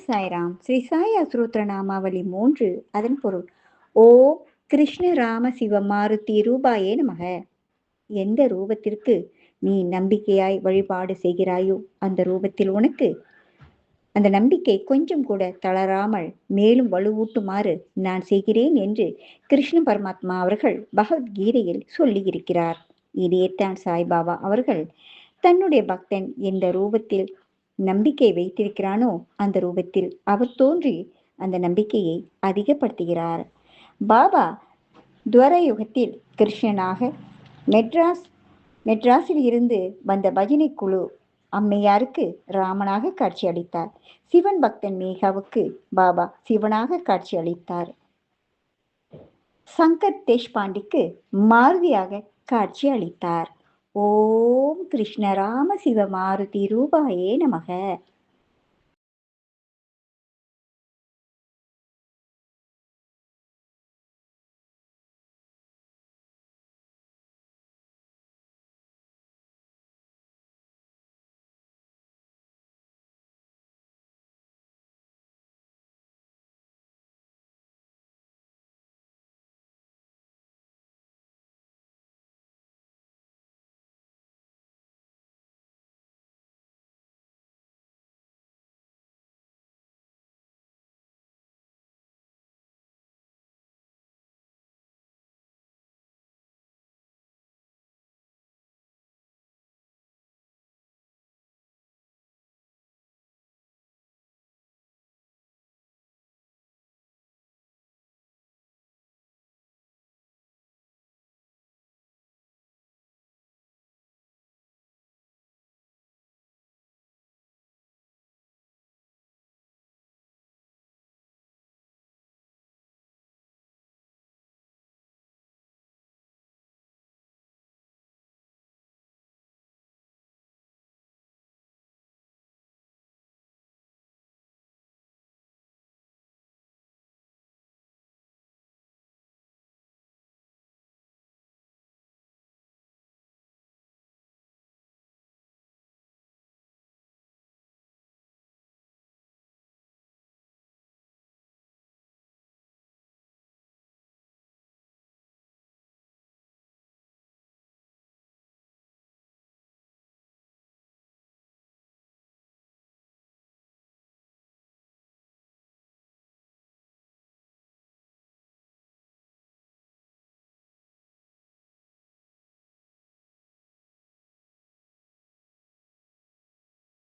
சாய்ராம். ஸ்ரீ சாய் அஸ்ரோத்திர நாமாவளி 3. அதன் பொருள்: ஓம் கிருஷ்ண ராம சிவ மாருதி ரூபாயே நமக. எந்த ரூபத்திற்கு நீ நம்பிக்கையாய் வழிபாடு செய்கிறாயோ அந்த ரூபத்தில் உனக்கு அந்த நம்பிக்கை கொஞ்சம் கூட தளராமல் மேலும் வலுவூட்டுமாறு நான் செய்கிறேன் என்று கிருஷ்ண பரமாத்மா அவர்கள் பகவத்கீதையில் சொல்லி இருக்கிறார். இதைத்தான் சாய்பாபா அவர்கள் தன்னுடைய பக்தன் எந்த ரூபத்தில் நம்பிக்கை வைத்திருக்கிறானோ அந்த ரூபத்தில் அவர் தோன்றி அந்த நம்பிக்கையை அதிகப்படுத்துகிறார். பாபா துவரயுகத்தில் கிருஷ்ணனாக மெட்ராஸில் இருந்து வந்த பஜனை குழு அம்மையாருக்கு ராமனாக காட்சி அளித்தார். சிவன் பக்தன் மேகாவுக்கு பாபா சிவனாக காட்சி அளித்தார். சங்கர் தேஷ்பாண்டிக்கு மாருதியாக காட்சி அளித்தார். ஓம் கிருஷ்ண ராம சிவ மாருதி ரூபாயே நமக.